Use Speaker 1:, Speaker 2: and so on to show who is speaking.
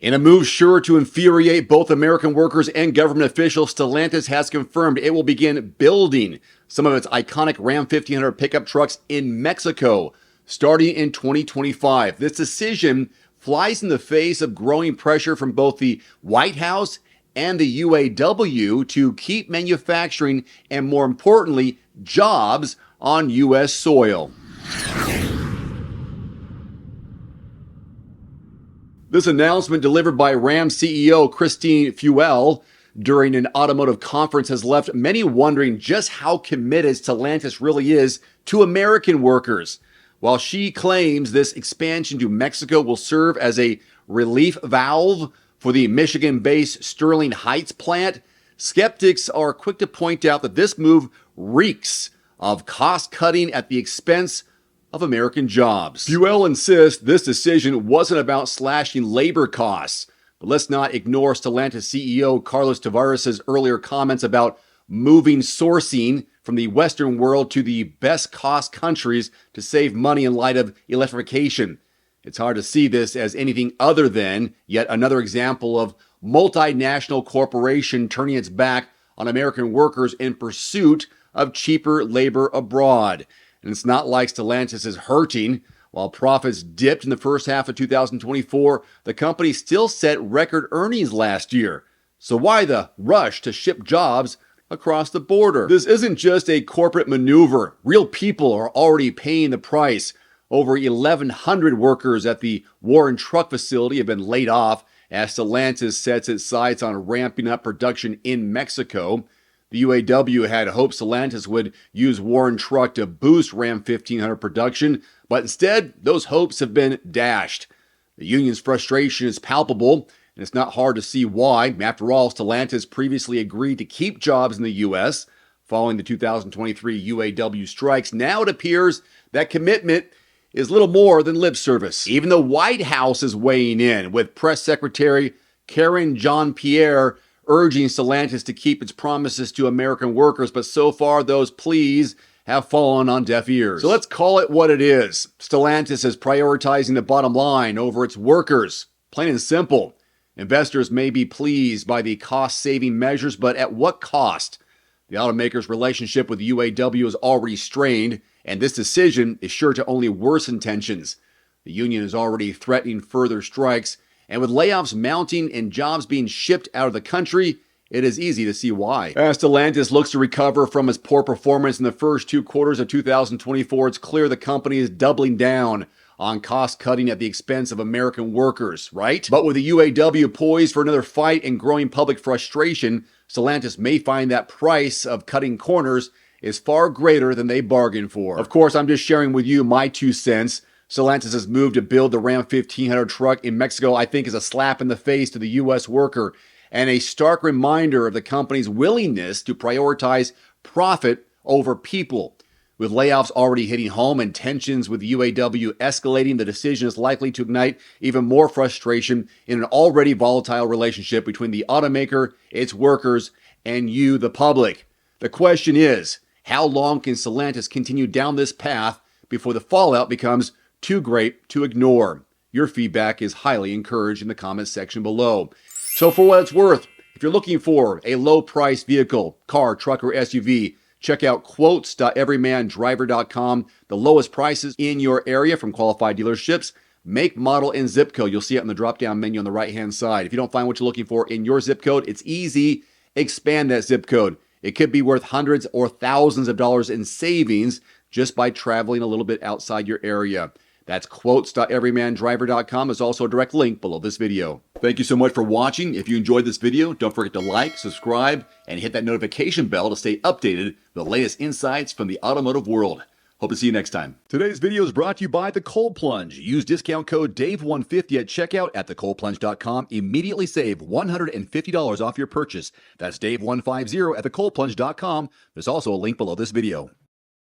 Speaker 1: In a move sure to infuriate both American workers and government officials, Stellantis has confirmed it will begin building some of its iconic Ram 1500 pickup trucks in Mexico starting in 2025. This decision flies in the face of growing pressure from both the White House and the UAW to keep manufacturing and, more importantly, jobs on U.S. soil. This announcement, delivered by Ram CEO Christine Feuell during an automotive conference, has left many wondering just how committed Stellantis really is to American workers. While she claims this expansion to Mexico will serve as a relief valve for the Michigan-based Sterling Heights plant, skeptics are quick to point out that this move reeks of cost-cutting at the expense of American jobs. Feuell insists this decision wasn't about slashing labor costs, but let's not ignore Stellantis CEO Carlos Tavares' earlier comments about moving sourcing from the Western world to the best cost countries to save money in light of electrification. It's hard to see this as anything other than yet another example of multinational corporation turning its back on American workers in pursuit of cheaper labor abroad. And it's not like Stellantis is hurting. While profits dipped in the first half of 2024, the company still set record earnings last year. So why the rush to ship jobs across the border? This isn't just a corporate maneuver. Real people are already paying the price. Over 1,100 workers at the Warren Truck facility have been laid off as Stellantis sets its sights on ramping up production in Mexico. The UAW had hoped Stellantis would use Warren Truck to boost Ram 1500 production, but instead, those hopes have been dashed. The union's frustration is palpable, and it's not hard to see why. After all, Stellantis previously agreed to keep jobs in the U.S. following the 2023 UAW strikes. Now it appears that commitment is little more than lip service. Even the White House is weighing in, with Press Secretary Karen Jean-Pierre urging Stellantis to keep its promises to American workers, but so far those pleas have fallen on deaf ears. So let's call it what it is. Stellantis is prioritizing the bottom line over its workers. Plain and simple. Investors may be pleased by the cost-saving measures, but at what cost? The automaker's relationship with the UAW is already strained, and this decision is sure to only worsen tensions. The union is already threatening further strikes, and with layoffs mounting and jobs being shipped out of the country, it is easy to see why. As Stellantis looks to recover from its poor performance in the first 2 quarters of 2024, it's clear the company is doubling down on cost-cutting at the expense of American workers, right? But with the UAW poised for another fight and growing public frustration, Stellantis may find that price of cutting corners is far greater than they bargained for. Of course, I'm just sharing with you my 2 cents. Stellantis' move to build the Ram 1500 truck in Mexico, I think, is a slap in the face to the U.S. worker and a stark reminder of the company's willingness to prioritize profit over people. With layoffs already hitting home and tensions with the UAW escalating, the decision is likely to ignite even more frustration in an already volatile relationship between the automaker, its workers, and you, the public. The question is, how long can Stellantis continue down this path before the fallout becomes too great to ignore? Your feedback is highly encouraged in the comments section below. So for what it's worth, if you're looking for a low-priced vehicle, car, truck, or SUV, check out quotes.everymandriver.com. The lowest prices in your area from qualified dealerships, make, model, and zip code. You'll see it on the drop-down menu on the right-hand side. If you don't find what you're looking for in your zip code, it's easy. Expand that zip code. It could be worth hundreds or thousands of dollars in savings just by traveling a little bit outside your area. That's quotes.everymandriver.com. There's also a direct link below this video. Thank you so much for watching. If you enjoyed this video, don't forget to like, subscribe, and hit that notification bell to stay updated with the latest insights from the automotive world. Hope to see you next time. Today's video is brought to you by The Cold Plunge. Use discount code DAVE150 at checkout at thecoldplunge.com. Immediately save $150 off your purchase. That's DAVE150 at thecoldplunge.com. There's also a link below this video.